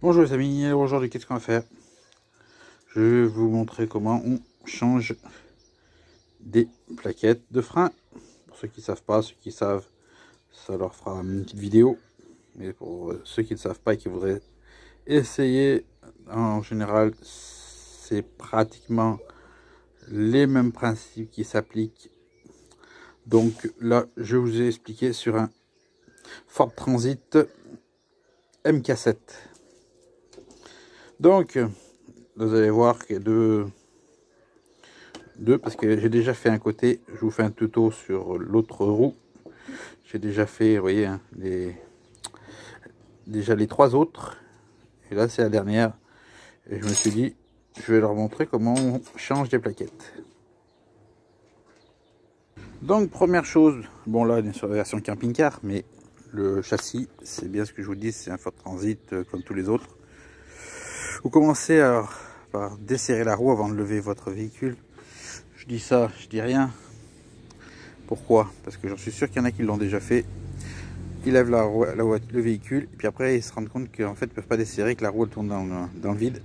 Bonjour les amis, alors aujourd'hui qu'est-ce qu'on va faire? Je vais vous montrer comment on change des plaquettes de frein. Pour ceux qui ne savent pas, ceux qui savent, ça leur fera une petite vidéo. Mais pour ceux qui ne savent pas et qui voudraient essayer, en général, c'est pratiquement les mêmes principes qui s'appliquent. Donc là, je vous ai expliqué sur un Ford Transit MK7. Donc, vous allez voir qu'il y a deux, parce que j'ai déjà fait un côté, je vous fais un tuto sur l'autre roue. J'ai déjà fait, vous voyez, hein, déjà les trois autres. Et là, c'est la dernière. Et je me suis dit, je vais leur montrer comment on change des plaquettes. Donc, première chose, bon là, on est sur la version camping-car, mais le châssis, c'est bien ce que je vous dis, c'est un Ford Transit comme tous les autres. Vous commencez par desserrer la roue avant de lever votre véhicule. Je dis ça, je dis rien. Pourquoi? Parce que j'en suis sûr qu'il y en a qui l'ont déjà fait. Ils lèvent le véhicule, et puis après ils se rendent compte qu'en fait ils ne peuvent pas desserrer, que la roue elle tourne dans le vide.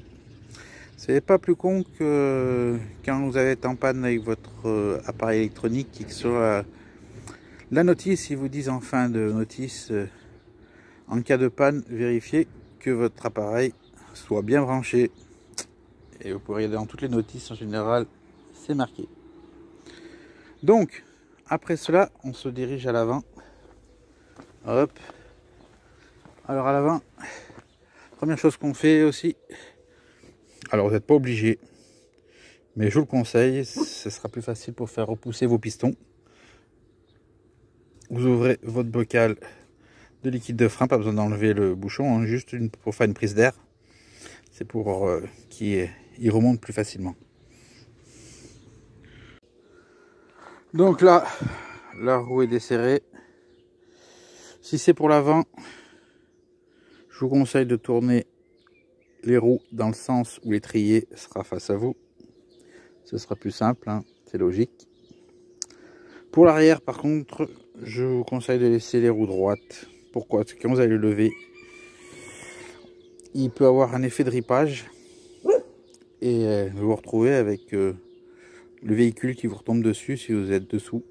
C'est pas plus con que quand vous avez été en panne avec votre appareil électronique, et que sur la notice, ils vous disent en fin de notice, en cas de panne, vérifiez que votre appareil soit bien branché. Et vous pouvez regarder dans toutes les notices, en général, c'est marqué. Donc, après cela, on se dirige à l'avant. Hop. Alors à l'avant, première chose qu'on fait aussi, alors vous n'êtes pas obligé, mais je vous le conseille, ce sera plus facile pour faire repousser vos pistons. Vous ouvrez votre bocal de liquide de frein, pas besoin d'enlever le bouchon, hein, juste pour faire une prise d'air. C'est pour qu'il remonte plus facilement. Donc là, la roue est desserrée. Si c'est pour l'avant, je vous conseille de tourner les roues dans le sens où l'étrier sera face à vous. Ce sera plus simple, hein, c'est logique. Pour l'arrière, par contre, je vous conseille de laisser les roues droites. Pourquoi? Parce que quand vous allez le lever, il peut avoir un effet de ripage et vous vous retrouvez avec le véhicule qui vous retombe dessus si vous êtes dessous,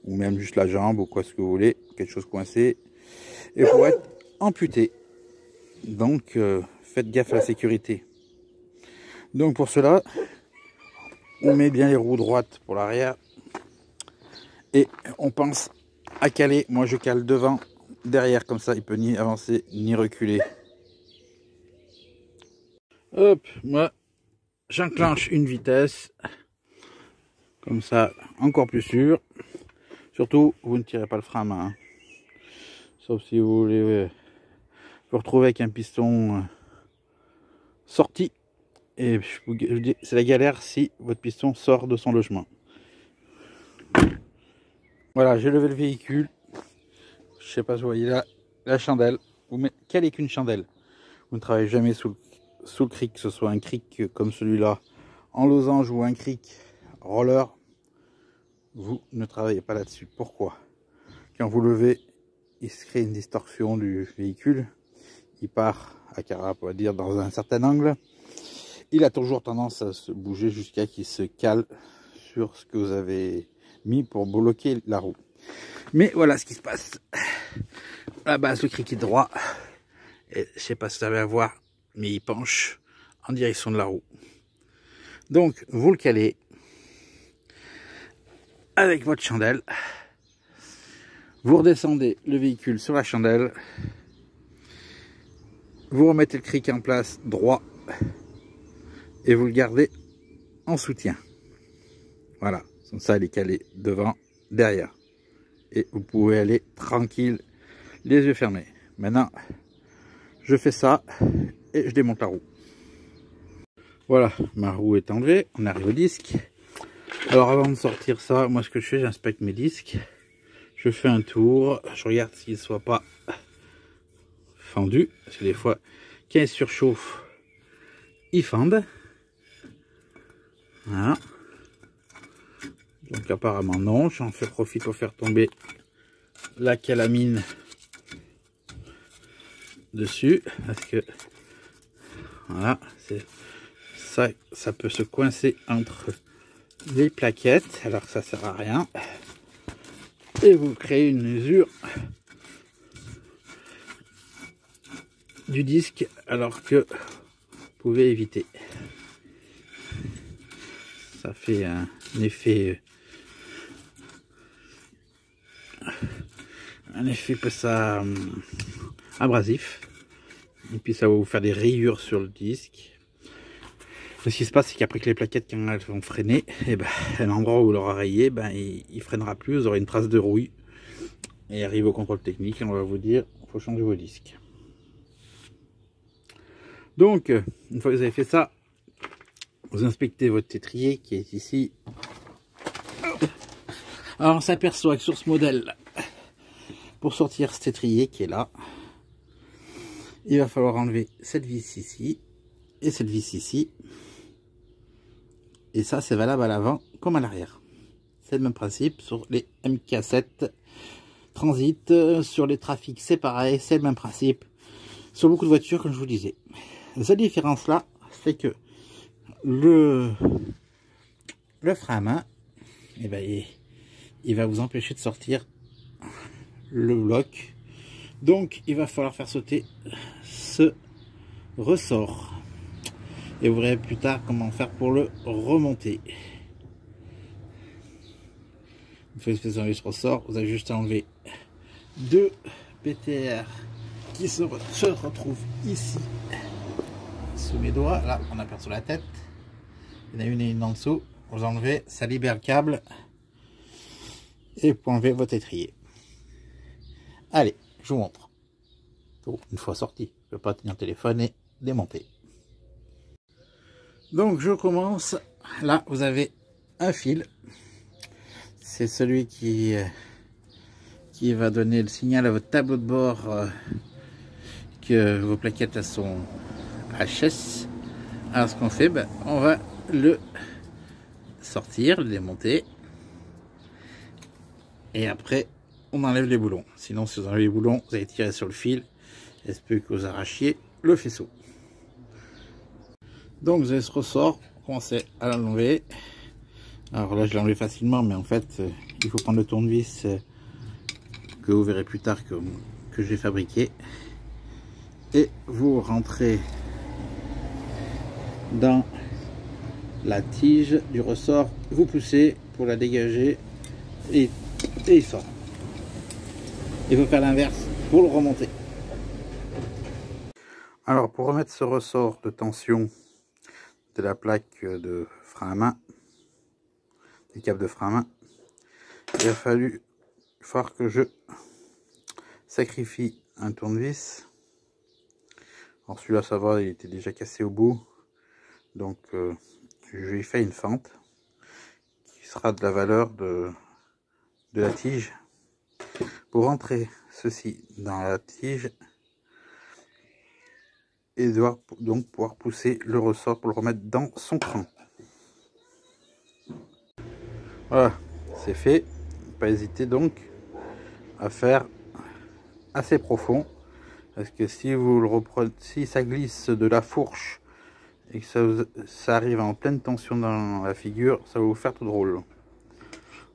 ou même juste la jambe ou quoi ce que vous voulez, quelque chose coincé, et pour être amputé. Donc faites gaffe à la sécurité. Donc pour cela, on met bien les roues droites pour l'arrière et on pense à caler. Moi je cale devant, derrière, comme ça il peut ni avancer ni reculer. Hop, moi j'enclenche une vitesse, comme ça encore plus sûr. Surtout vous ne tirez pas le frein à main, hein. Sauf si vous voulez vous retrouver avec un piston sorti. Et je vous dis, c'est la galère si votre piston sort de son logement. Voilà, j'ai levé le véhicule. Je sais pas si vous voyez là, la chandelle. Quelle est qu'une chandelle? Vous ne travaillez jamais sous le cric, que ce soit un cric comme celui-là en losange ou un cric roller. Vous ne travaillez pas là-dessus. Pourquoi? Quand vous levez, il se crée une distorsion du véhicule. Il part à carap, on va dire, dans un certain angle. Il a toujours tendance à se bouger jusqu'à qu'il se cale sur ce que vous avez mis pour bloquer la roue. Mais voilà ce qui se passe. Là-bas, le cric est droit. Et je sais pas si vous allez voir, mais il penche en direction de la roue. Donc, vous le calez avec votre chandelle. Vous redescendez le véhicule sur la chandelle. Vous remettez le cric en place droit. Et vous le gardez en soutien. Voilà, comme ça il est calé devant, derrière. Et vous pouvez aller tranquille, les yeux fermés. Maintenant, je fais ça et je démonte la roue. Voilà, ma roue est enlevée, on arrive au disque. Alors avant de sortir ça, moi ce que je fais, j'inspecte mes disques. Je fais un tour, je regarde s'ils ne soient pas fendus. Parce que des fois, quand ils surchauffent, ils fendent. Voilà. Donc apparemment non, j'en fais profit pour faire tomber la calamine dessus, parce que Voilà, ça peut se coincer entre les plaquettes, alors ça sert à rien. Et vous créez une usure du disque alors que vous pouvez éviter. Ça fait un effet abrasif, et puis ça va vous faire des rayures sur le disque. Ce qui se passe, c'est qu'après que les plaquettes, quand elles vont freiner, et ben, l'endroit où il aura rayé, ben, il freinera plus, vous aurez une trace de rouille. Et arrive au contrôle technique, et on va vous dire, il faut changer vos disques. Donc, une fois que vous avez fait ça, vous inspectez votre étrier qui est ici. Alors on s'aperçoit que sur ce modèle, pour sortir cet étrier qui est là, il va falloir enlever cette vis ici et cette vis ici. Et ça, c'est valable à l'avant comme à l'arrière. C'est le même principe sur les MK7 Transit, sur les trafics c'est pareil, c'est le même principe. Sur beaucoup de voitures, comme je vous disais. La seule différence là, c'est que le frein à main, eh ben, il va vous empêcher de sortir le bloc. Donc il va falloir faire sauter ce ressort. Et vous verrez plus tard comment faire pour le remonter. Une fois que vous avez ce ressort, vous avez juste à enlever deux PTR qui se retrouvent ici sous mes doigts. Là, on aperçoit la tête. Il y en a une et une en dessous. Vous enlevez, ça libère le câble. Et vous pouvez enlever votre étrier. Allez, je vous montre. Donc, une fois sorti, je ne peux pas tenir le téléphone et démonter. Donc, je commence. Là, vous avez un fil. C'est celui qui va donner le signal à votre tableau de bord que vos plaquettes elles sont HS. Alors, ce qu'on fait, ben, on va le sortir, le démonter. Et après, on enlève les boulons. Sinon, si vous enlevez les boulons, vous allez tirer sur le fil. Il se peut que vous arrachiez le faisceau. Donc, vous avez ce ressort. Commencez à l'enlever. Alors là, je l'ai enlevé facilement, mais en fait, il faut prendre le tournevis que vous verrez plus tard que j'ai fabriqué. Et vous rentrez dans la tige du ressort. Vous poussez pour la dégager et il sort. Il faut faire l'inverse pour le remonter. Alors pour remettre ce ressort de tension de la plaque de frein à main, des câbles de frein à main, il a fallu que je sacrifie un tournevis. Alors celui-là ça va, il était déjà cassé au bout, donc je lui ai fait une fente qui sera de la valeur de la tige. Pour rentrer ceci dans la tige et doit donc pouvoir pousser le ressort pour le remettre dans son cran. Voilà, c'est fait. Pas hésiter donc à faire assez profond, parce que si vous le reprenez, si ça glisse de la fourche et que ça arrive en pleine tension dans la figure, ça va vous faire tout drôle.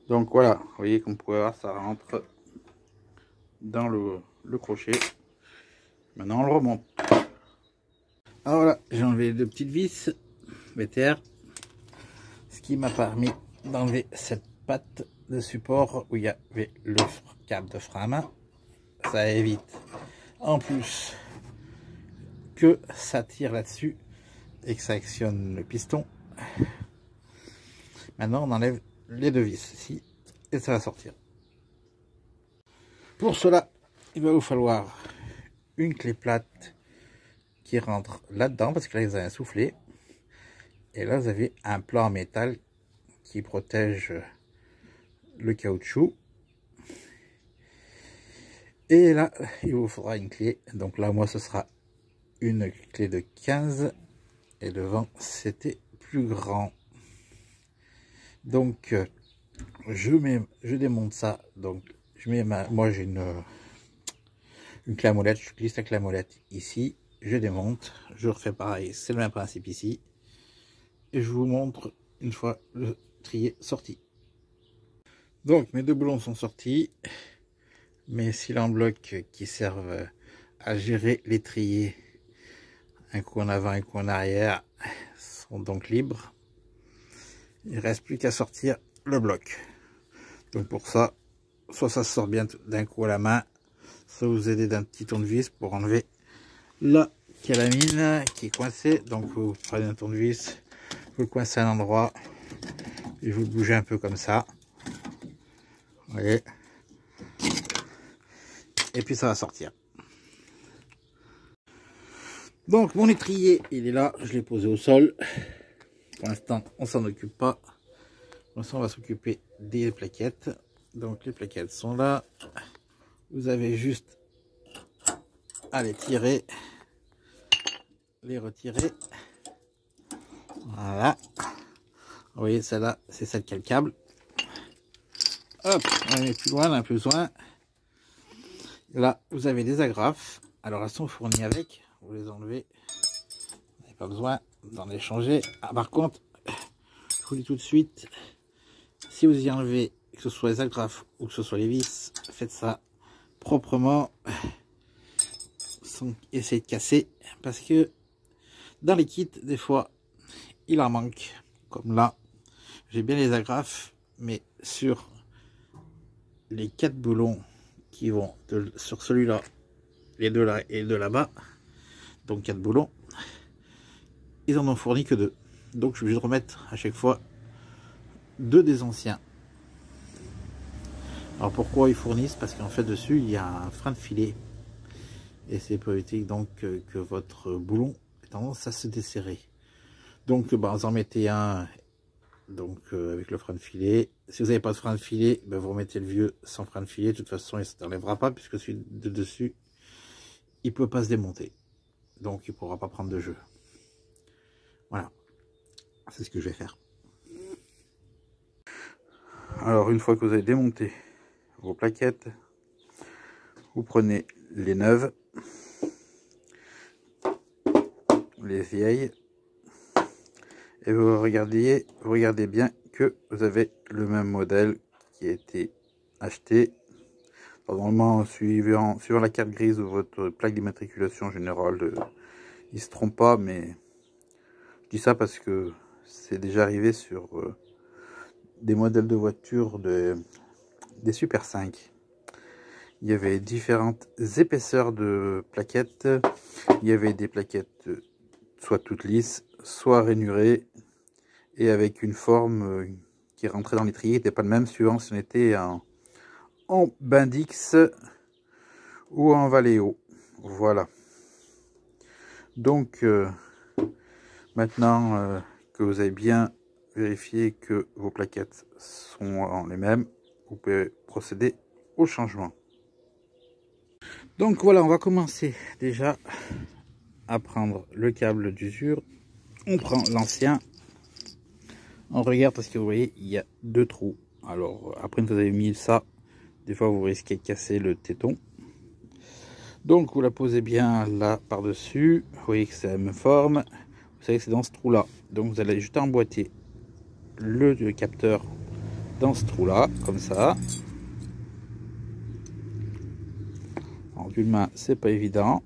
Donc voilà, vous voyez comme vous pouvez voir, ça rentre dans le crochet. Maintenant on le remonte. Alors voilà, j'ai enlevé les deux petites vis BTR, ce qui m'a permis d'enlever cette patte de support où il y avait le câble de frein à main. Ça évite en plus que ça tire là-dessus et que ça actionne le piston. Maintenant on enlève les deux vis ici et ça va sortir. Pour cela, il va vous falloir une clé plate qui rentre là-dedans, parce que là vous avez un soufflet. Et là vous avez un plan en métal qui protège le caoutchouc. Et là, il vous faudra une clé. Donc là, moi, ce sera une clé de 15. Et devant, c'était plus grand. Donc, je démonte ça. Donc, je mets moi, j'ai une clé à molette. Je glisse la clé à molette ici. je démonte, je refais pareil, c'est le même principe ici. Et je vous montre une fois le trier sorti. Donc mes deux boulons sont sortis. Mes cils en bloc qui servent à gérer les triers, un coup en avant, un coup en arrière, sont donc libres. Il ne reste plus qu'à sortir le bloc. Donc pour ça, soit ça sort bien d'un coup à la main, soit vous aidez d'un petit tournevis pour enlever la calamine qui est coincée. Donc vous prenez un tournevis, vous le coincez à un endroit et vous le bougez un peu comme ça. Vous voyez. Et puis ça va sortir. Donc mon étrier, il est là, je l'ai posé au sol. Pour l'instant, on s'en occupe pas. Pour l'instant, on va s'occuper des plaquettes. Donc les plaquettes sont là. Vous avez juste à les tirer, les retirer. Voilà. Vous voyez, celle-là, c'est celle qui a le câble. Hop, on va aller plus loin, on a plus besoin. Là, vous avez des agrafes. Alors, elles sont fournies avec. Vous les enlevez. Vous n'avez pas besoin d'en échanger. Ah, par contre, je vous dis tout de suite, si vous y enlevez, que ce soit les agrafes ou que ce soit les vis, faites ça proprement. Sans essayer de casser. Parce que dans les kits, des fois, il en manque. Comme là, j'ai bien les agrafes, mais sur les 4 boulons qui vont sur celui-là, les deux là et deux là-bas, donc 4 boulons, ils en ont fourni que 2. Donc je suis obligé de remettre à chaque fois 2 des anciens. Alors pourquoi ils fournissent? Parce qu'en fait dessus il y a un frein de filet et c'est pour éviter donc que votre boulon ait tendance à se desserrer. Donc vous en mettez un donc avec le frein de filet. Si vous n'avez pas de frein de filet, vous remettez le vieux sans frein de filet. De toute façon il ne s'enlèvera pas puisque celui de dessus il peut pas se démonter, donc il pourra pas prendre de jeu. Voilà, c'est ce que je vais faire. Alors une fois que vous avez démonté vos plaquettes, vous prenez les neuves, les vieilles, et vous regardez bien que vous avez le même modèle qui a été acheté. Alors, normalement, suivant la carte grise de votre plaque d'immatriculation générale, il ne se trompe pas, mais je dis ça parce que c'est déjà arrivé sur des modèles de voitures des Super 5. Il y avait différentes épaisseurs de plaquettes. Il y avait des plaquettes soit toutes lisses, soit rainurées, et avec une forme qui rentrait dans l'étrier, n'était pas le même suivant si on était en Bendix ou en Valléo. Voilà. Donc maintenant que vous avez bien vérifié que vos plaquettes sont les mêmes, vous pouvez procéder au changement. Donc voilà, on va commencer déjà à prendre le câble d'usure. On prend l'ancien, on regarde parce que vous voyez il y a 2 trous. Alors après que vous avez mis ça, des fois vous risquez de casser le téton. Donc vous la posez bien là par dessus, vous voyez que c'est la même forme, vous savez que c'est dans ce trou là. Donc vous allez juste emboîter le capteur dans ce trou là, comme ça. En d'une main c'est pas évident,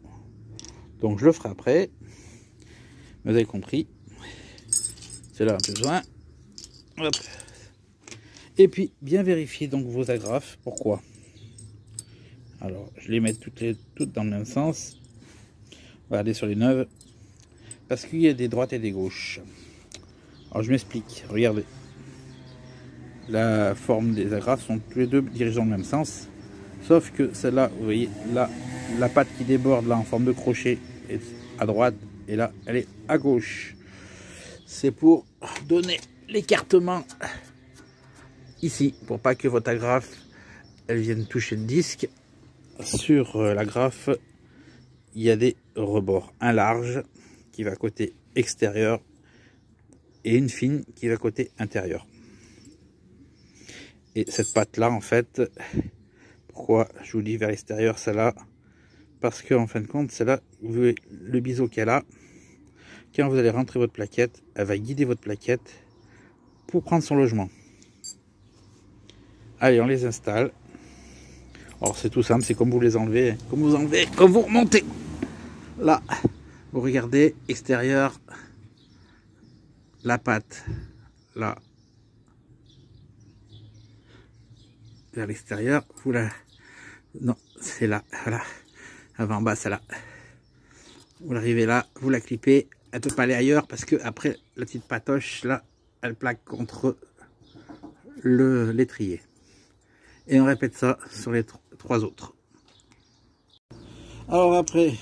donc je le ferai après. Vous avez compris, c'est là un peu besoin. Hop. Et puis bien vérifier donc vos agrafes. Pourquoi? Alors je les mets toutes dans le même sens. Regardez sur les neuves, parce qu'il y a des droites et des gauches. Alors je m'explique, regardez, la forme des agrafes sont tous les deux dirigées dans le même sens, sauf que celle-là, vous voyez, là, la patte qui déborde là en forme de crochet est à droite, et là elle est à gauche. C'est pour donner l'écartement ici, pour pas que votre agrafe elle vienne toucher le disque. Sur l'agrafe, il y a des rebords, un large qui va côté extérieur et une fine qui va côté intérieur. Et cette patte là en fait, pourquoi je vous dis vers l'extérieur, celle-là, parce que en fin de compte, c'est là, vous voyez le biseau qu'elle a. Quand vous allez rentrer votre plaquette, elle va guider votre plaquette pour prendre son logement. Allez, on les installe. Alors c'est tout simple, c'est comme vous les enlevez, comme vous enlevez, comme vous remontez. Là, vous regardez, extérieur, la patte, là, vers l'extérieur, vous la... Non, c'est là, voilà. Avant, bas, c'est là. Vous l'arrivez là, vous la clippez, elle peut pas aller ailleurs parce que après la petite patoche, là, elle plaque contre l'étrier. Et on répète ça sur les trois autres. Alors après,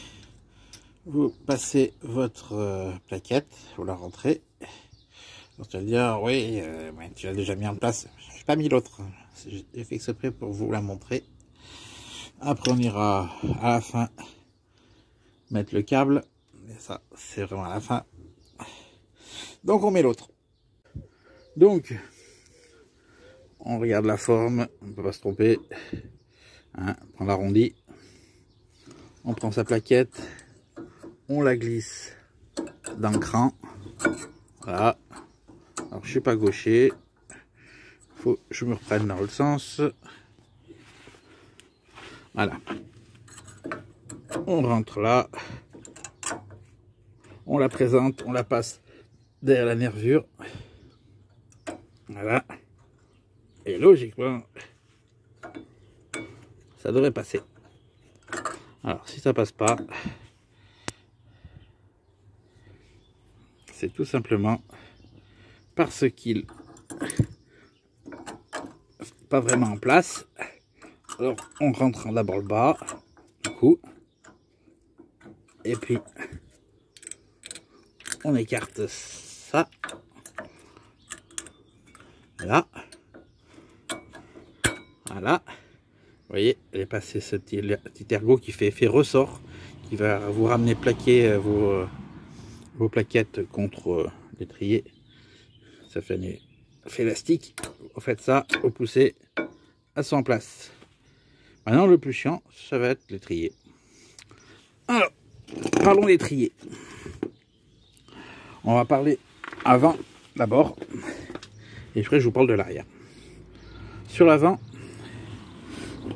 vous passez votre plaquette, vous la rentrez. Alors tu vas dire, oui, ouais, tu l'as déjà mis en place. Je n'ai pas mis l'autre. J'ai fait exprès pour vous la montrer. Après, on ira à la fin mettre le câble. Et ça, c'est vraiment à la fin. Donc, on met l'autre. Donc, on regarde la forme. On ne peut pas se tromper. Hein, on prend l'arrondi. On prend sa plaquette. On la glisse dans le cran. Voilà. Alors, je suis pas gaucher. Faut que je me reprenne dans l'autre sens. Voilà. On rentre là. On la présente. On la passe derrière la nervure. Voilà. Et logiquement, ça devrait passer. Alors, si ça passe pas, c'est tout simplement parce qu'il n'est pas vraiment en place. Alors, on rentre d'abord le bas, du coup, et puis on écarte ça, là, voilà. Vous voyez, elle est passée ce petit ergot qui fait effet ressort, qui va vous ramener plaquer vos plaquettes contre l'étrier. Ça fait un effet élastique. Vous faites ça, vous poussez, elles sont en place. Maintenant, le plus chiant, ça va être l'étrier. Alors, parlons d'étrier. On va parler avant d'abord, et après je vous parle de l'arrière. Sur l'avant,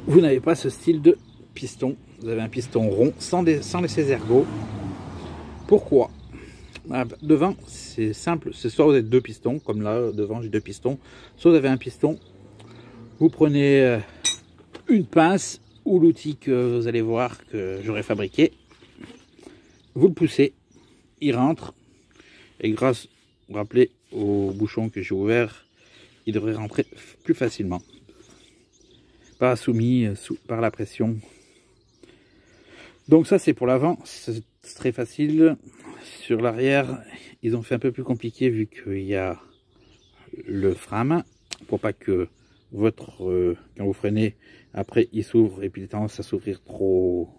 vous n'avez pas ce style de piston. Vous avez un piston rond sans laisser ergots. Pourquoi? Devant, c'est simple, c'est soit vous avez deux pistons, comme là, devant j'ai deux pistons, soit vous avez un piston, vous prenez une pince ou l'outil que vous allez voir que j'aurais fabriqué, vous le poussez, il rentre, et grâce, vous vous rappelez, au bouchon que j'ai ouvert, il devrait rentrer plus facilement, pas soumis par la pression. Donc ça c'est pour l'avant, c'est très facile. Sur l'arrière, ils ont fait un peu plus compliqué vu qu'il y a le frein pour pas que votre quand vous freinez, après il s'ouvre et puis il a tendance à s'ouvrir trop.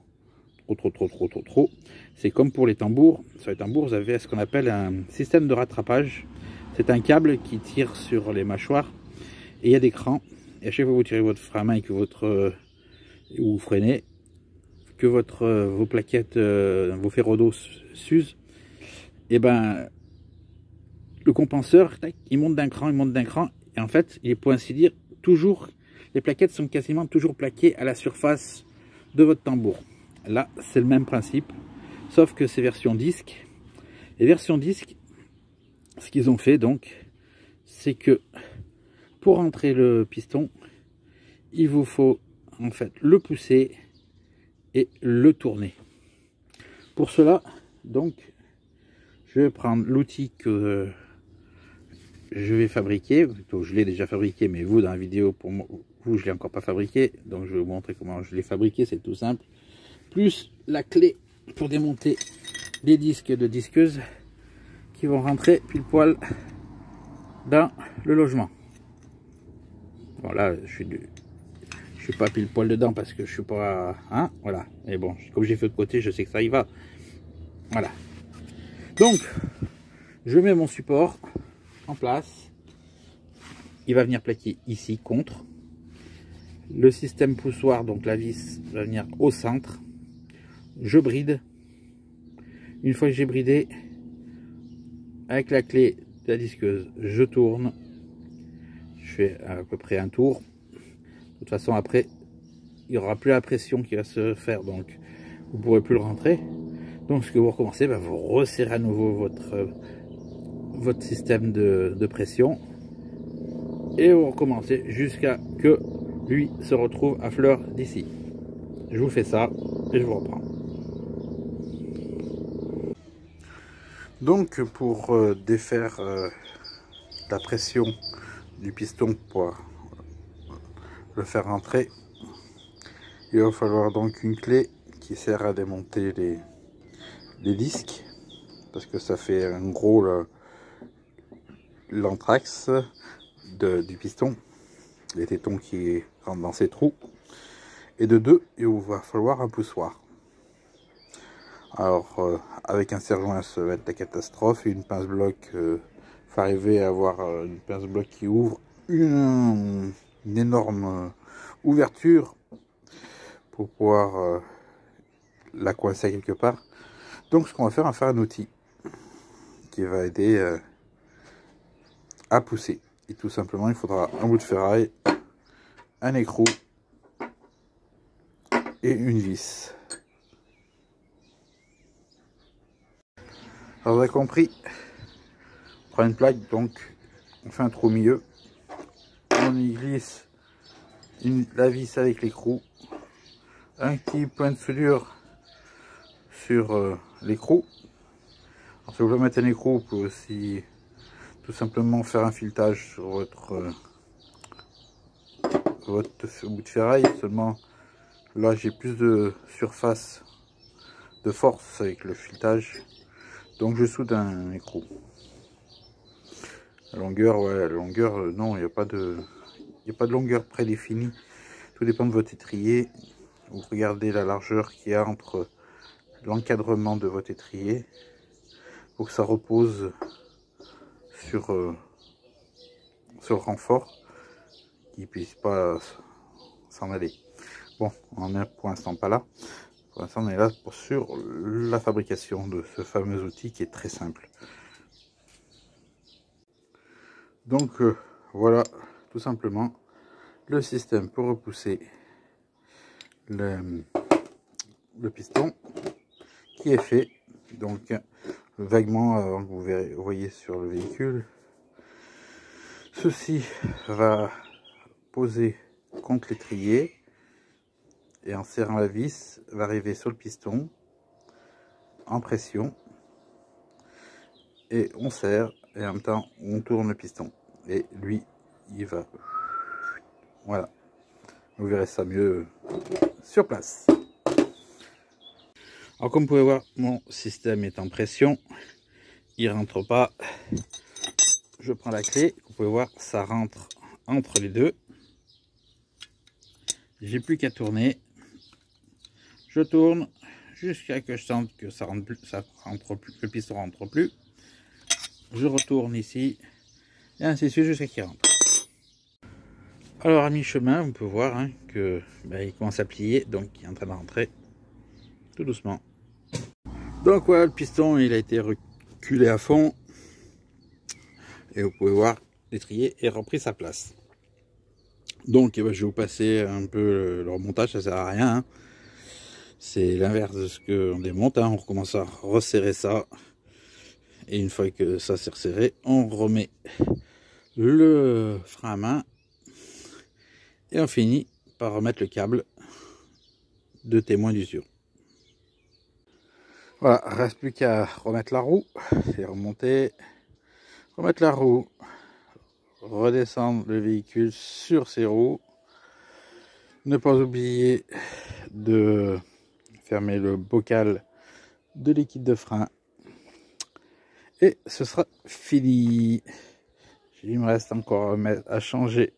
C'est comme pour les tambours. Sur les tambours, vous avez ce qu'on appelle un système de rattrapage. C'est un câble qui tire sur les mâchoires et il y a des crans. Et à chaque fois que vous tirez votre frein à main et que ou vous freinez, que vos plaquettes, vos ferros d'eau s'usent, et ben le compenseur, tac, il monte d'un cran, et en fait, il est pour ainsi dire toujours, les plaquettes sont quasiment toujours plaquées à la surface de votre tambour. Là, c'est le même principe, sauf que c'est version disque. Et version disque, ce qu'ils ont fait donc, c'est que pour entrer le piston, il vous faut en fait le pousser et le tourner. Pour cela, donc, je vais prendre l'outil que je vais fabriquer. Plutôt, je l'ai déjà fabriqué, mais vous, dans la vidéo, pour vous, je l'ai encore pas fabriqué. Donc, je vais vous montrer comment je l'ai fabriqué. C'est tout simple. Plus la clé pour démonter les disques de disqueuse qui vont rentrer pile poil dans le logement. Bon, là, je suis pas pile poil dedans parce que je suis pas... Hein, voilà. Mais bon, comme j'ai fait de côté, je sais que ça y va. Voilà. Donc, je mets mon support en place. Il va venir plaquer ici, contre. Le système poussoir, donc la vis, va venir au centre. je bride. Une fois que j'ai bridé, avec la clé de la disqueuse, je tourne. Je fais à peu près un tour. De toute façon, après, il n'y aura plus la pression qui va se faire, donc vous ne pourrez plus le rentrer. Donc, ce que vous recommencez, vous resserrez à nouveau votre système de pression et vous recommencez jusqu'à que lui se retrouve à fleur d'ici. Je vous fais ça et je vous reprends. Donc, pour défaire la pression du piston pour le faire rentrer, il va falloir donc une clé qui sert à démonter les disques, parce que ça fait un gros l'anthrax du piston, les tétons qui rentrent dans ces trous. Et de deux, il va falloir un poussoir. Alors avec un serre-joint, ça va être la catastrophe. Et une pince-bloc, faut arriver à avoir une pince-bloc qui ouvre une énorme ouverture pour pouvoir la coincer quelque part. Donc ce qu'on va faire, on va faire un outil qui va aider à pousser. Et tout simplement, il faudra un bout de ferraille, un écrou et une vis. Alors vous avez compris, on prend une plaque, donc on fait un trou au milieu, on y glisse la vis avec l'écrou, un petit point de soudure sur l'écrou. Alors si vous voulez mettre un écrou, vous pouvez aussi tout simplement faire un filetage sur votre bout de ferraille. Seulement là j'ai plus de surface de force avec le filetage, donc je soude un écrou. La longueur, ouais, la longueur, non, il n'y a pas de longueur prédéfinie. Tout dépend de votre étrier. Vous regardez la largeur qu'il y a entre l'encadrement de votre étrier pour que ça repose sur le renfort, qu'il ne puisse pas s'en aller. Bon, on n'est pour l'instant pas là. Pour l'instant, on est là sur la fabrication de ce fameux outil qui est très simple. Donc voilà, tout simplement le système pour repousser le piston qui est fait. Donc vaguement, vous voyez sur le véhicule, ceci va poser contre l'étrier et en serrant la vis va arriver sur le piston en pression, et on serre et en même temps on tourne le piston et lui il va, voilà, vous verrez ça mieux sur place. Alors comme vous pouvez voir, mon système est en pression, il rentre pas. Je prends la clé, vous pouvez voir, ça rentre entre les deux. J'ai plus qu'à tourner. Je tourne jusqu'à que je sente que ça rentre plus, que le piston rentre plus. Je retourne ici et ainsi de suite jusqu'à qu'il rentre. Alors à mi-chemin, on peut voir hein, que il commence à plier, donc il est en train de rentrer tout doucement. Donc voilà, le piston il a été reculé à fond et vous pouvez voir l'étrier est repris sa place. Donc je vais vous passer un peu le remontage, ça sert à rien. Hein. C'est l'inverse de ce qu'on démonte. Hein. On recommence à resserrer ça. Et une fois que ça s'est resserré, on remet le frein à main. Et on finit par remettre le câble de témoin d'usure. Voilà, reste plus qu'à remettre la roue. C'est remonter, remettre la roue, redescendre le véhicule sur ses roues. Ne pas oublier de fermer le bocal de liquide de frein. Et ce sera fini. Il me reste encore à changer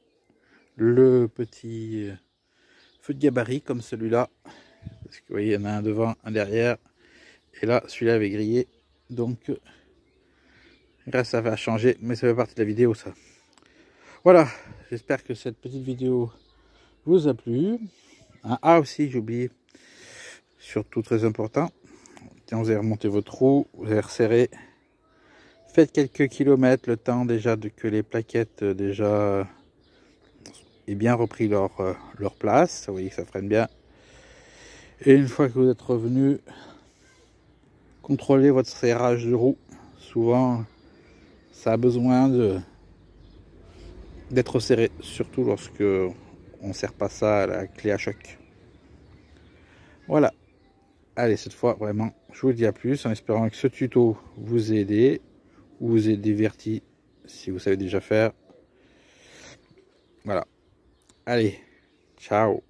le petit feu de gabarit comme celui-là. Parce que vous voyez, il y en a un devant, un derrière. Et là, celui-là avait grillé. Donc, il reste à changer. Mais ça fait partie de la vidéo, ça. Voilà. J'espère que cette petite vidéo vous a plu. Ah aussi, j'ai oublié. Surtout très important. Quand vous avez remonté votre roue, vous avez resserré. Faites quelques kilomètres, le temps déjà que les plaquettes déjà aient bien repris leur place. Vous voyez que ça freine bien. Et une fois que vous êtes revenu, contrôlez votre serrage de roue. Souvent, ça a besoin d'être serré, surtout lorsque on ne serre pas ça à la clé à choc. Voilà. Allez, cette fois, vraiment, je vous dis à plus, en espérant que ce tuto vous ait aidé, ou vous ait diverti, si vous savez déjà faire. Voilà. Allez, ciao.